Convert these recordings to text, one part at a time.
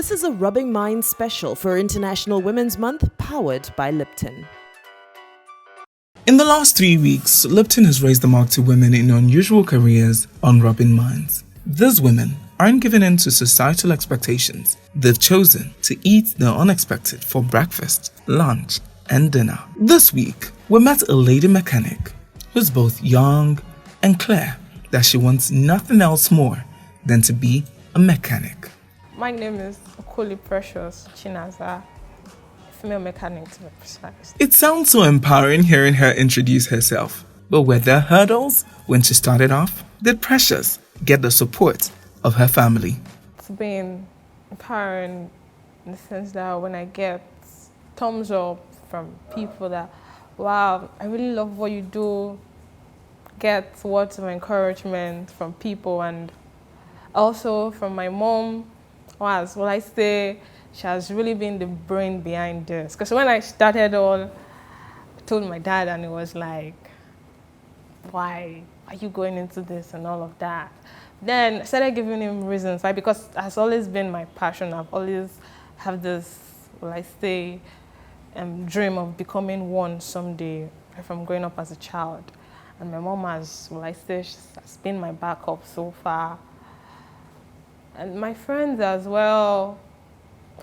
This is a Rubbing Minds special for International Women's Month, powered by Lipton. In the last 3 weeks, Lipton has raised the mark to women in unusual careers on Rubbing Minds. These women aren't given in to societal expectations. They've chosen to eat the unexpected for breakfast, lunch, and dinner. This week, we met a lady mechanic who's both young and clear that she wants nothing else more than to be a mechanic. My name is Okolie Precious Chinaza, female mechanic to be precise. It sounds so empowering hearing her introduce herself. But were there hurdles when she started off? Did Precious get the support of her family? It's been empowering in the sense that when I get thumbs up from people that, wow, I really love what you do, get words of encouragement from people, and also from my mom. I say she has really been the brain behind this. Because when I started all, I told my dad, and it was like, why are you going into this and all of that? Then I started giving him reasons why, because it has always been my passion. I've always had this, dream of becoming one someday from growing up as a child. And my mom has been my backup so far. And my friends as well,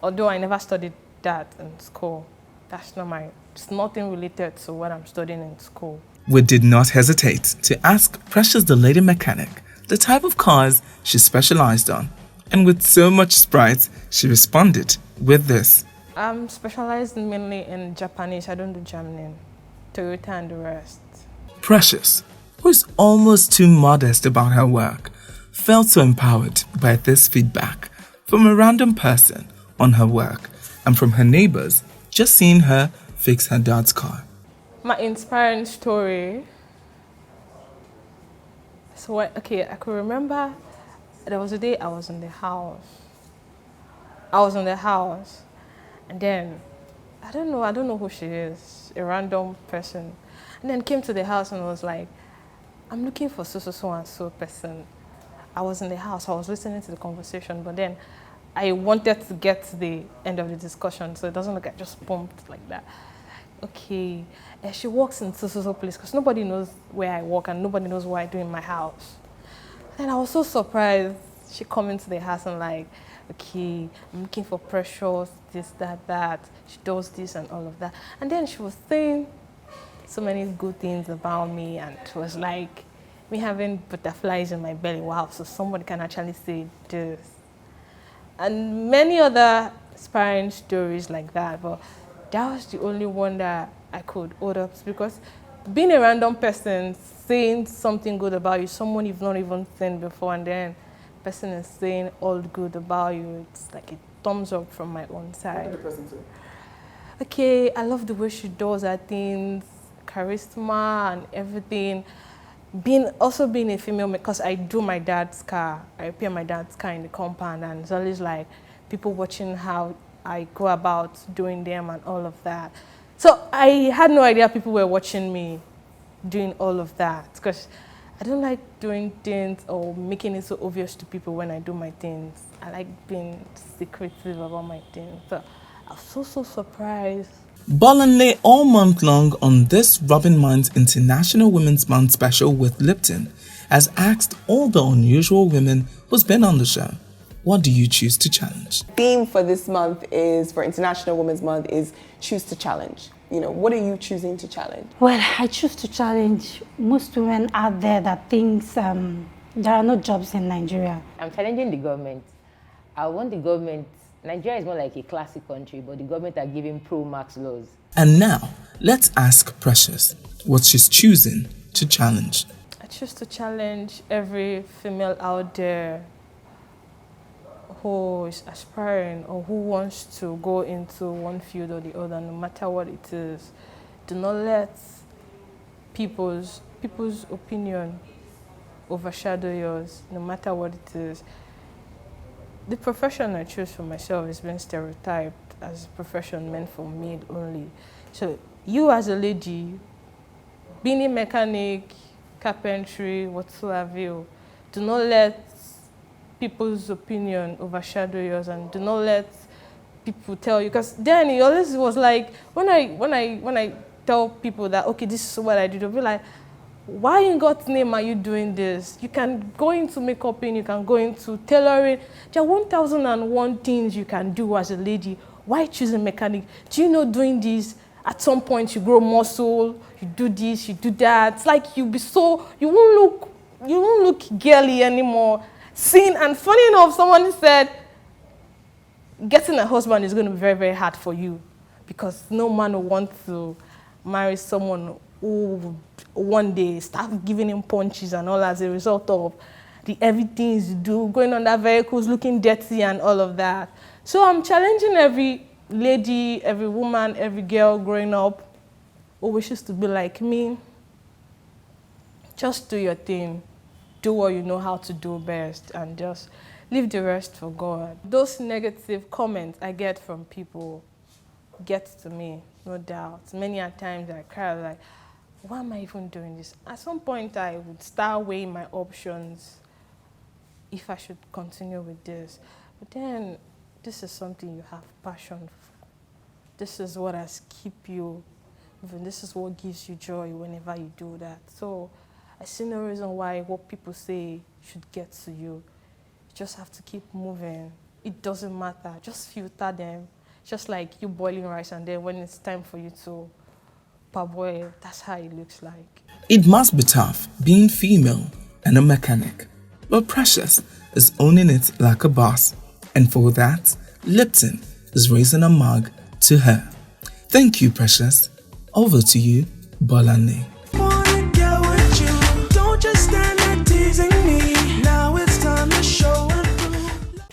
although I never studied that in school, it's nothing related to what I'm studying in school. We did not hesitate to ask Precious the lady mechanic the type of cars she specialized on. And with so much sprite, she responded with this. I'm specialized mainly in Japanese. I don't do German, Toyota and the rest. Precious, who is almost too modest about her work, felt so empowered by this feedback from a random person on her work and from her neighbors just seeing her fix her dad's car. My inspiring story. I could remember there was a day I was in the house. And then, I don't know who she is, a random person. And then came to the house and was like, I'm looking for so and so person. I was in the house, I was listening to the conversation, but then I wanted to get to the end of the discussion, so it doesn't look like I just bumped like that. Okay, and she walks in so place, because nobody knows where I work and nobody knows what I do in my house. And I was so surprised. She come into the house and like, okay, I'm looking for Precious, this, that. She does this and all of that. And then she was saying so many good things about me, and it was like me having butterflies in my belly. Wow, so somebody can actually say this. And many other inspiring stories like that, but that was the only one that I could hold up, because being a random person saying something good about you, someone you've not even seen before, and then the person is saying all good about you, it's like a thumbs up from my own side. What did the person say? Okay, I love the way she does her things, charisma and everything. Being a female, because I do my dad's car, I repair my dad's car in the compound, and it's always like people watching how I go about doing them and all of that. So I had no idea people were watching me doing all of that, because I don't like doing things or making it so obvious to people when I do my things. I like being secretive about my things. So I was so surprised. Bolanle all month long on this Rubbing Minds International Women's Month special with Lipton has asked all the unusual women who's been on the show, what do you choose to challenge? Theme for this month for International Women's Month is choose to challenge. What are you choosing to challenge? Well, I choose to challenge most women out there that thinks there are no jobs in Nigeria. I'm challenging the government. I want the government. Nigeria is more like a classic country, but the government are giving pro-max laws. And now, let's ask Precious what she's choosing to challenge. I choose to challenge every female out there who is aspiring or who wants to go into one field or the other, no matter what it is. Do not let people's opinion overshadow yours, no matter what it is. The profession I choose for myself has been stereotyped as a profession meant for men only. So you as a lady, being a mechanic, carpentry, whatsoever, do not let people's opinion overshadow yours, and do not let people tell you. Because then it always was like, when I tell people that, okay, this is what I do, they'll be like, why in God's name are you doing this? You can go into makeup, you can go into tailoring. There are 1,001 things you can do as a lady. Why choose a mechanic? Do you know doing this, at some point you grow muscle, you do this, you do that. It's like you won't look girly anymore. And funny enough, someone said, getting a husband is going to be very, very hard for you, because no man will want to marry someone who one day start giving him punches and all as a result of the heavy things you do, going on that vehicles, looking dirty and all of that. So I'm challenging every lady, every woman, every girl growing up who wishes to be like me. Just do your thing. Do what you know how to do best, and just leave the rest for God. Those negative comments I get from people get to me, no doubt. Many a times I cry like, why am I even doing this? At some point I would start weighing my options if I should continue with this. But then this is something you have passion for. This is what has keep you moving. This is what gives you joy whenever you do that. So I see no reason why what people say should get to you. You just have to keep moving. It doesn't matter. Just filter them. Just like you boiling rice, and then when it's time for you to parboil, that's how it looks like. It must be tough being female and a mechanic, but Precious is owning it like a boss. And for that, Lipton is raising a mug to her. Thank you, Precious. Over to you, Bolane.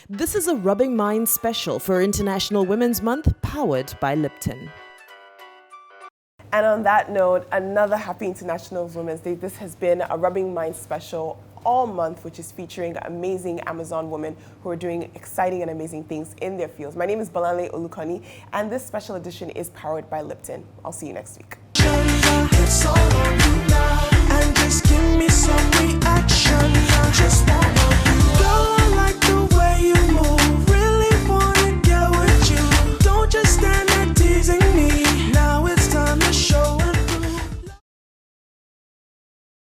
This is a Rubbing Minds special for International Women's Month, powered by Lipton. And on that note, another happy International Women's Day. This has been a Rubbing Minds special all month, which is featuring amazing Amazon women who are doing exciting and amazing things in their fields. My name is Okolie, and this special edition is powered by Lipton. I'll see you next week. It's all on you now, and just give me some reaction. Just want